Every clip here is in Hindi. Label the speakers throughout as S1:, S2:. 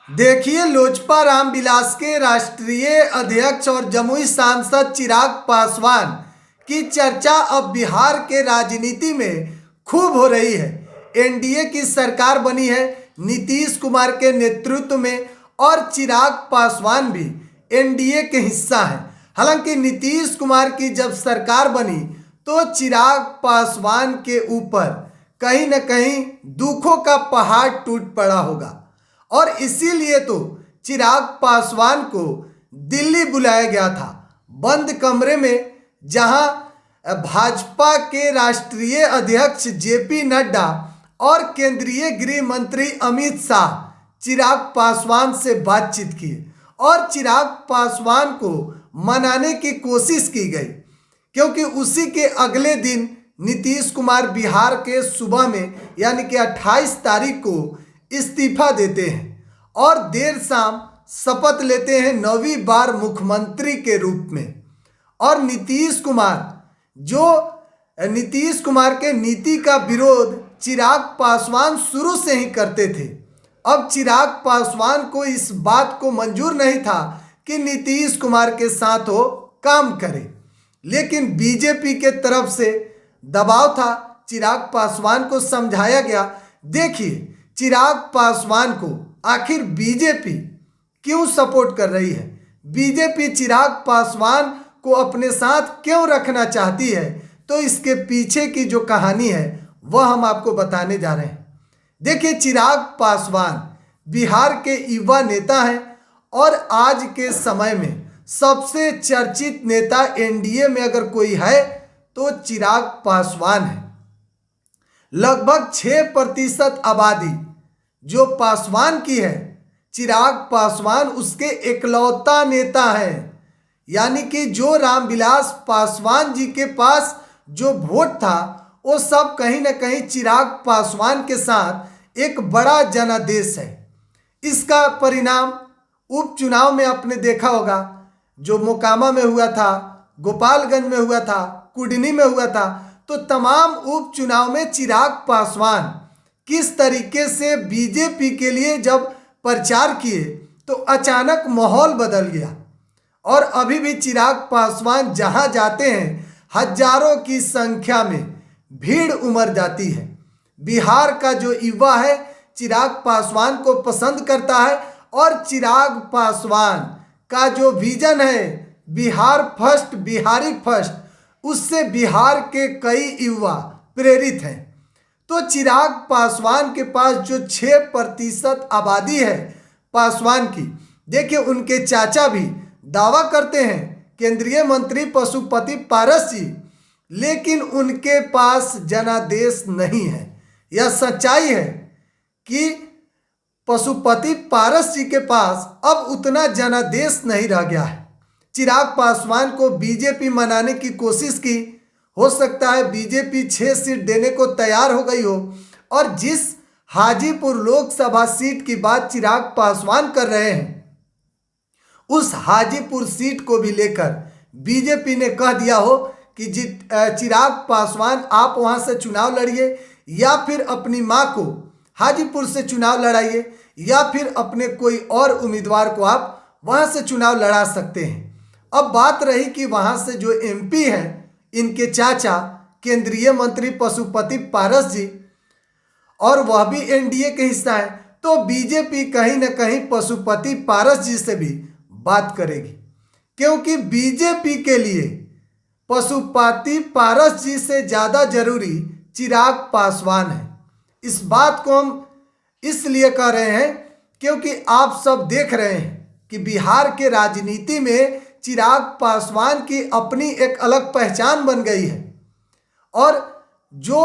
S1: देखिए, लोजपा रामविलास के राष्ट्रीय अध्यक्ष और जमुई सांसद चिराग पासवान की चर्चा अब बिहार के राजनीति में खूब हो रही है। एनडीए की सरकार बनी है नीतीश कुमार के नेतृत्व में और चिराग पासवान भी एनडीए के हिस्सा हैं। हालांकि नीतीश कुमार की जब सरकार बनी तो चिराग पासवान के ऊपर कहीं न कहीं दुखों का पहाड़ टूट पड़ा होगा और इसीलिए तो चिराग पासवान को दिल्ली बुलाया गया था बंद कमरे में, जहां भाजपा के राष्ट्रीय अध्यक्ष जेपी नड्डा और केंद्रीय गृह मंत्री अमित शाह चिराग पासवान से बातचीत किए और चिराग पासवान को मनाने की कोशिश की गई, क्योंकि उसी के अगले दिन नीतीश कुमार बिहार के सुबह में यानी कि 28 तारीख को इस्तीफा देते हैं और देर शाम शपथ लेते हैं 9वीं बार मुख्यमंत्री के रूप में। और नीतीश कुमार के नीति का विरोध चिराग पासवान शुरू से ही करते थे। अब चिराग पासवान को इस बात को मंजूर नहीं था कि नीतीश कुमार के साथ वो काम करे, लेकिन बीजेपी के तरफ से दबाव था। चिराग पासवान को समझाया गया। देखिए, चिराग पासवान को आखिर बीजेपी क्यों सपोर्ट कर रही है, बीजेपी चिराग पासवान को अपने साथ क्यों रखना चाहती है, तो इसके पीछे की जो कहानी है वह हम आपको बताने जा रहे हैं। देखिए, चिराग पासवान बिहार के युवा नेता हैं और आज के समय में सबसे चर्चित नेता एनडीए में अगर कोई है तो चिराग पासवान है। लगभग 6% आबादी जो पासवान की है, चिराग पासवान उसके इकलौता नेता हैं। यानी कि जो रामविलास पासवान जी के पास जो वोट था वो सब कहीं ना कहीं चिराग पासवान के साथ एक बड़ा जनादेश है। इसका परिणाम उपचुनाव में आपने देखा होगा, जो मोकामा में हुआ था, गोपालगंज में हुआ था, कुडनी में हुआ था, तो तमाम उपचुनाव में चिराग पासवान किस तरीके से बीजेपी के लिए जब प्रचार किए तो अचानक माहौल बदल गया और अभी भी चिराग पासवान जहां जाते हैं हजारों की संख्या में भीड़ उमड़ जाती है। बिहार का जो युवा है चिराग पासवान को पसंद करता है और चिराग पासवान का जो विजन है बिहार फर्स्ट, बिहारी फर्स्ट, उससे बिहार के कई युवा प्रेरित हैं। तो चिराग पासवान के पास जो 6% आबादी है पासवान की, देखिए उनके चाचा भी दावा करते हैं केंद्रीय मंत्री पशुपति पारस जी, लेकिन उनके पास जनादेश नहीं है। यह सच्चाई है कि पशुपति पारस जी के पास अब उतना जनादेश नहीं रह गया है। चिराग पासवान को बीजेपी मनाने की कोशिश की, हो सकता है बीजेपी 6 सीट देने को तैयार हो गई हो, और जिस हाजीपुर लोकसभा सीट की बात चिराग पासवान कर रहे हैं उस हाजीपुर सीट को भी लेकर बीजेपी ने कह दिया हो कि चिराग पासवान आप वहां से चुनाव लड़िए या फिर अपनी मां को हाजीपुर से चुनाव लड़ाइए या फिर अपने कोई और उम्मीदवार को आप वहां से चुनाव लड़ा सकते हैं। अब बात रही कि वहां से जो एमपी हैं इनके चाचा केंद्रीय मंत्री पशुपति पारस जी, और वह भी एनडीए के हिस्सा है, तो बीजेपी कहीं ना कहीं पशुपति पारस जी से भी बात करेगी, क्योंकि बीजेपी के लिए पशुपति पारस जी से ज़्यादा जरूरी चिराग पासवान है। इस बात को हम इसलिए कह रहे हैं क्योंकि आप सब देख रहे हैं कि बिहार के राजनीति में चिराग पासवान की अपनी एक अलग पहचान बन गई है और जो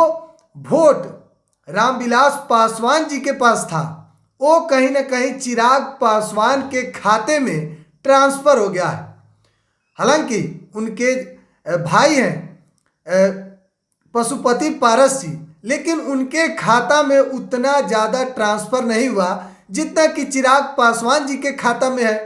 S1: वोट रामविलास पासवान जी के पास था वो कहीं ना कहीं चिराग पासवान के खाते में ट्रांसफर हो गया है। हालांकि उनके भाई हैं पशुपति पारस जी, लेकिन उनके खाता में उतना ज़्यादा ट्रांसफर नहीं हुआ जितना कि चिराग पासवान जी के खाता में है।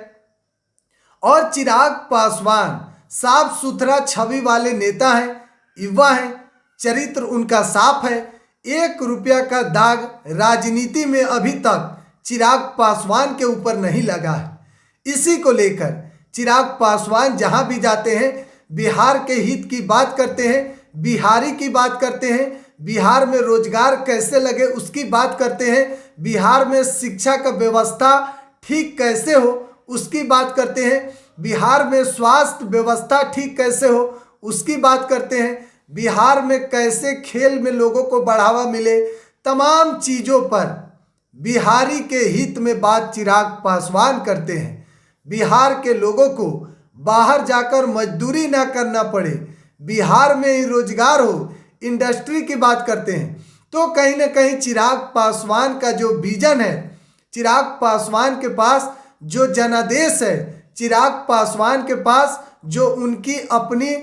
S1: और चिराग पासवान साफ सुथरा छवि वाले नेता हैं, युवा हैं, चरित्र उनका साफ है, 1 रुपया का दाग राजनीति में अभी तक चिराग पासवान के ऊपर नहीं लगा है। इसी को लेकर चिराग पासवान जहां भी जाते हैं बिहार के हित की बात करते हैं, बिहारी की बात करते हैं, बिहार में रोजगार कैसे लगे उसकी बात करते हैं, बिहार में शिक्षा का व्यवस्था ठीक कैसे हो उसकी बात करते हैं, बिहार में स्वास्थ्य व्यवस्था ठीक कैसे हो उसकी बात करते हैं, बिहार में कैसे खेल में लोगों को बढ़ावा मिले, तमाम चीज़ों पर बिहारी के हित में बात चिराग पासवान करते हैं। बिहार के लोगों को बाहर जाकर मजदूरी ना करना पड़े, बिहार में ही रोजगार हो, इंडस्ट्री की बात करते हैं। तो कहीं ना कहीं चिराग पासवान का जो विजन है, चिराग पासवान के पास जो जनादेश है, चिराग पासवान के पास जो उनकी अपनी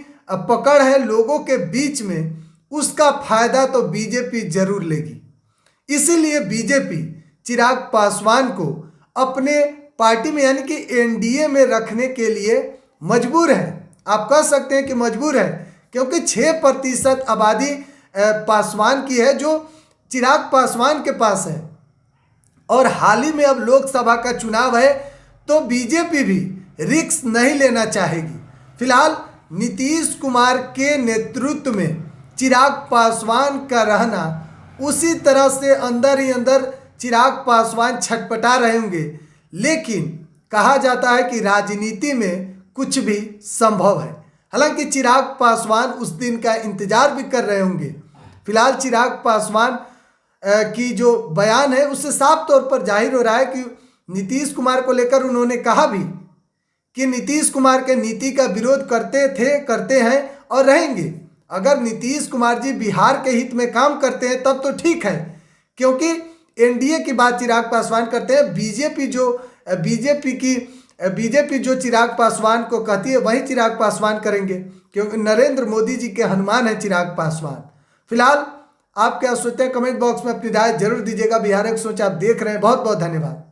S1: पकड़ है लोगों के बीच में, उसका फायदा तो बीजेपी जरूर लेगी। इसीलिए बीजेपी चिराग पासवान को अपने पार्टी में यानी कि एनडीए में रखने के लिए मजबूर है। आप कह सकते हैं कि मजबूर है, क्योंकि 6% आबादी पासवान की है जो चिराग पासवान के पास है। और हाल ही में अब लोकसभा का चुनाव है, तो बीजेपी भी रिस्क नहीं लेना चाहेगी। फिलहाल नीतीश कुमार के नेतृत्व में चिराग पासवान का रहना, उसी तरह से अंदर ही अंदर चिराग पासवान छटपटा रहे होंगे। लेकिन कहा जाता है कि राजनीति में कुछ भी संभव है। हालांकि चिराग पासवान उस दिन का इंतजार भी कर रहे होंगे। फिलहाल चिराग पासवान की जो बयान है उससे साफ तौर पर जाहिर हो रहा है कि नीतीश कुमार को लेकर उन्होंने कहा भी कि नीतीश कुमार के नीति का विरोध करते थे, करते हैं और रहेंगे। अगर नीतीश कुमार जी बिहार के हित में काम करते हैं तब तो ठीक है, क्योंकि एनडीए की बात चिराग पासवान करते हैं। बीजेपी जो चिराग पासवान को कहती है वही चिराग पासवान करेंगे, क्योंकि नरेंद्र मोदी जी के हनुमान है चिराग पासवान। फिलहाल आप क्या सोचते हैं कमेंट बॉक्स में अपनी राय जरूर दीजिएगा। बिहार एक सोच आप देख रहे हैं। बहुत बहुत धन्यवाद।